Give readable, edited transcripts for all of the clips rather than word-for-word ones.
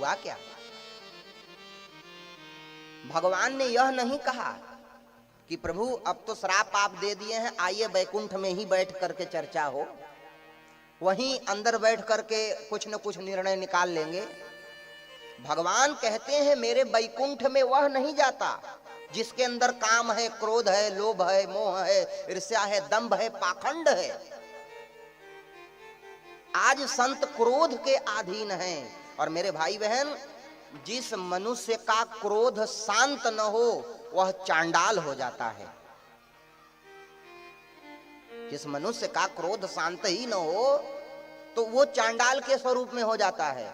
हुआ क्या? भगवान ने यह नहीं कहा कि प्रभु अब तो श्राप आप दे दिए हैं, आइए वैकुंठ में ही बैठ करके चर्चा हो, वहीं अंदर बैठ करके कुछ न कुछ निर्णय निकाल लेंगे। भगवान कहते हैं मेरे वैकुंठ में वह नहीं जाता जिसके अंदर काम है, क्रोध है, लोभ है, मोह है, ईर्ष्या है, दंभ है, पाखंड है। आज संत क्रोध के अधीन हैं। और मेरे भाई बहन, जिस मनुष्य का क्रोध शांत न हो वह चांडाल हो जाता है। जिस मनुष्य का क्रोध शांत ही न हो तो वो चांडाल के स्वरूप में हो जाता है।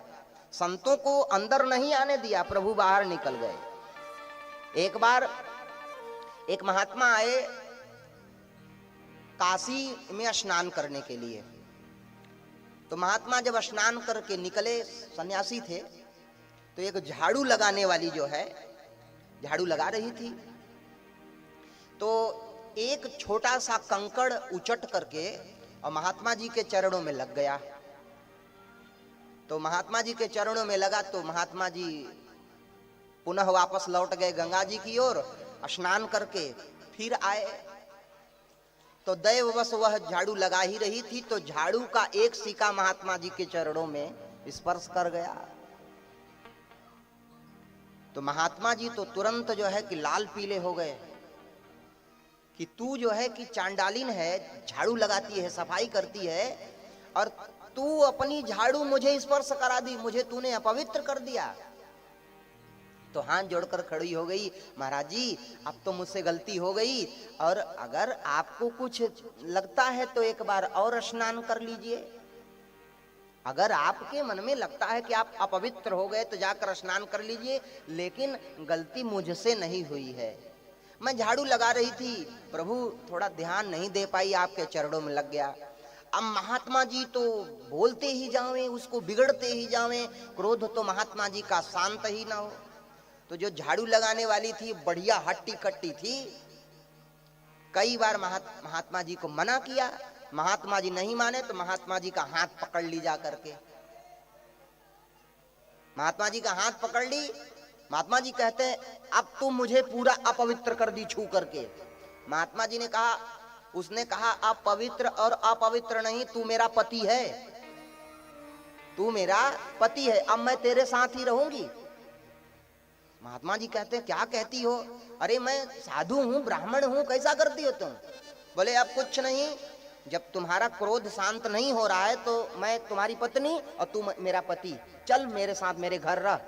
संतों को अंदर नहीं आने दिया, प्रभु बाहर निकल गए। एक बार एक महात्मा आए काशी में स्नान करने के लिए। तो महात्मा जब स्नान करके निकले, सन्यासी थे, तो एक झाड़ू लगाने वाली जो है झाड़ू लगा रही थी, तो एक छोटा सा कंकड़ उचट करके और महात्मा जी के चरणों में लग गया। तो महात्मा जी के चरणों में लगा तो महात्मा जी पुनः वापस लौट गए गंगा जी की ओर, स्नान करके फिर आए। तो दैववश वह झाड़ू लगा ही रही थी, तो झाड़ू का एक सिक्का महात्मा जी के चरणों में स्पर्श कर गया। तो महात्मा जी तो तुरंत जो है कि लाल पीले हो गए कि तू जो है कि चांडालिन है, झाड़ू लगाती है, सफाई करती है, और तू अपनी झाड़ू मुझे स्पर्श करा दी, मुझे तूने अपवित्र कर दिया। तो हाथ जोड़कर खड़ी हो गई, महाराज जी अब तो मुझसे गलती हो गई, और अगर आपको कुछ लगता है तो एक बार और स्नान कर लीजिए। अगर आपके मन में लगता है कि आप अपवित्र हो गए तो जाकर स्नान कर लीजिए, लेकिन गलती मुझसे नहीं हुई है। मैं झाड़ू लगा रही थी, प्रभु थोड़ा ध्यान नहीं दे पाई, आपके चरणों में लग गया। अब महात्मा जी तो बोलते ही जावें, उसको बिगड़ते ही जावें, क्रोध तो महात्मा जी का शांत ही ना हो। तो जो झाड़ू लगाने वाली थी बढ़िया हट्टी कट्टी थी, कई बार महात्मा जी को मना किया, महात्मा जी नहीं माने तो महात्मा जी का हाथ पकड़ ली जा करके। महात्मा जी का हाथ पकड़ ली, महात्मा जी कहते हैं अब तू मुझे पूरा अपवित्र कर दी छू करके। महात्मा जी ने कहा, उसने कहा अपवित्र और अपवित्र नहीं, तू मेरा पति है, तू मेरा पति है, अब मैं तेरे साथ ही रहूंगी। महात्मा जी कहते हैं क्या कहती हो? अरे मैं साधु हूं, ब्राह्मण हूं, कैसा करती हो तुम? बोले अब कुछ नहीं, जब तुम्हारा क्रोध शांत नहीं हो रहा है तो मैं तुम्हारी पत्नी और तू मेरा पति, चल मेरे साथ मेरे घर रह।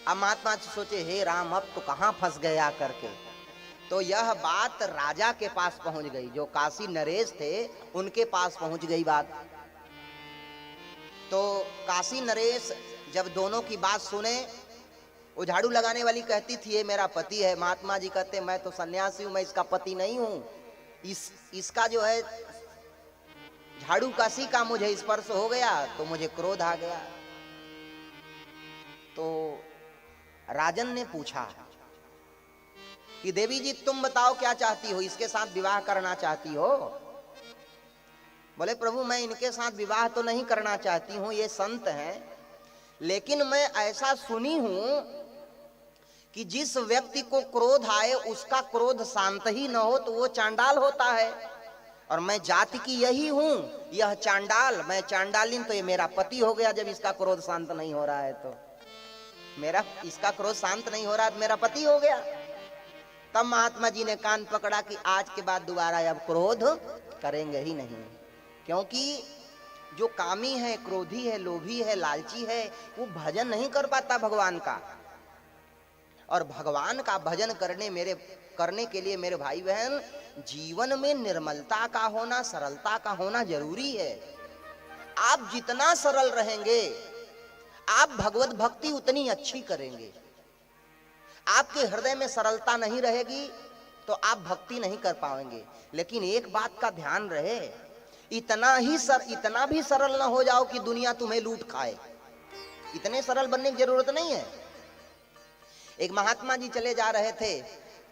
अब महात्मा जी सोचे हे राम अब तो कहां फंस गया करके। तो यह बात राजा के पास पहुंच गई, जो काशी नरेश थे उनके पास पहुंच गई बात। तो काशी नरेश जब दोनों की बात सुने, वो झाड़ू लगाने वाली कहती थी ये मेरा पति है, महात्मा जी कहते मैं तो सन्यासी हूं, मैं इसका पति नहीं हूं, इसका जो है झाड़ू काशी का मुझे स्पर्श हो गया तो मुझे क्रोध आ गया। तो राजन ने पूछा कि देवी जी तुम बताओ क्या चाहती हो, इसके साथ विवाह करना चाहती हो? बोले प्रभु मैं इनके साथ विवाह तो नहीं करना चाहती हूं, ये संत हैं, लेकिन मैं ऐसा सुनी हूं कि जिस व्यक्ति को क्रोध आए उसका क्रोध शांत ही न हो तो वो चांडाल होता है, और मैं जाति की यही हूं, यह चांडाल, मैं चांडालिन, तो ये मेरा पति हो गया। जब इसका क्रोध शांत नहीं हो रहा है तो मेरा, इसका क्रोध शांत नहीं हो रहा तो मेरा पति हो गया। तब महात्मा जी ने कान पकड़ा कि आज के बाद दोबारा अब क्रोध करेंगे ही नहीं, क्योंकि जो कामी है, क्रोधी है, लोभी है, लालची है, वो भजन नहीं कर पाता भगवान का। और भगवान का भजन करने के लिए मेरे भाई बहन जीवन में निर्मलता का होना, सरलता का होना जरूरी है। आप जितना सरल रहेंगे आप भगवत भक्ति उतनी अच्छी करेंगे। आपके हृदय में सरलता नहीं रहेगी तो आप भक्ति नहीं कर पाएंगे। लेकिन एक बात का ध्यान रहे, इतना भी सरल ना हो जाओ कि दुनिया तुम्हें लूट खाए, इतने सरल बनने की जरूरत नहीं है। एक महात्मा जी चले जा रहे थे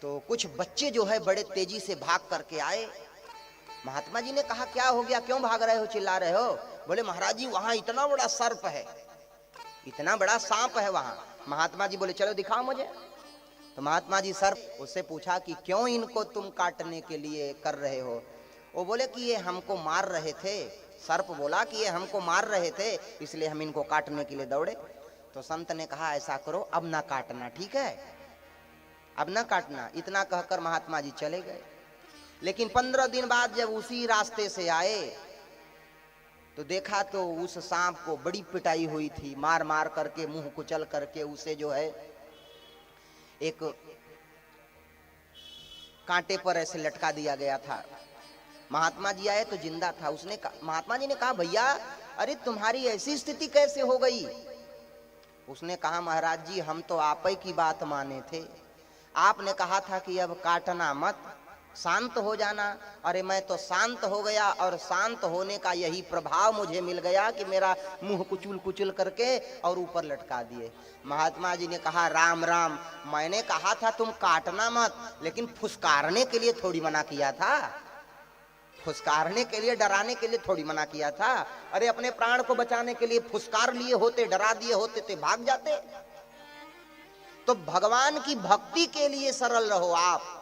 तो कुछ बच्चे जो है बड़े तेजी से भाग करके आए। महात्मा जी ने कहा क्या हो गया, क्यों भाग रहे हो, चिल्ला रहे हो? बोले महाराज जी वहां इतना बड़ा सर्प है, इतना बड़ा सांप है वहां। महात्मा जी बोले चलो दिखाओ मुझे। तो महात्मा जी सर्प उससे पूछा कि क्यों इनको तुम काटने के लिए कर रहे हो? वो बोले कि ये हमको मार रहे थे। सर्प बोला कि ये हमको मार रहे थे, इसलिए हम इनको काटने के लिए दौड़े। तो संत ने कहा ऐसा करो, अब ना काटना, ठीक है, अब ना काटना। इतना कहकर महात्मा जी चले गए। लेकिन 15 दिन बाद जब उसी रास्ते से आए तो देखा तो उस सांप को बड़ी पिटाई हुई थी, मार मार करके, मुंह कुचल करके उसे जो है एक कांटे पर ऐसे लटका दिया गया था। महात्मा जी आए तो जिंदा था। उसने महात्मा जी ने कहा भैया अरे तुम्हारी ऐसी स्थिति कैसे हो गई? उसने कहा महाराज जी हम तो आप ही की बात माने थे, आपने कहा था कि अब काटना मत, शांत हो जाना। अरे मैं तो शांत हो गया और शांत होने का यही प्रभाव मुझे मिल गया कि मेरा मुंह कुचल कुचल करके और ऊपर लटका दिए। महात्मा जी ने कहा राम राम, मैंने कहा था तुम काटना मत, लेकिन फुसकारने के लिए थोड़ी मना किया था, फुसकारने के लिए, डराने के लिए थोड़ी मना किया था। अरे अपने प्राण को बचाने के लिए फुसकार लिए होते, डरा दिए होते तो भाग जाते। तो भगवान की भक्ति के लिए सरल रहो आप।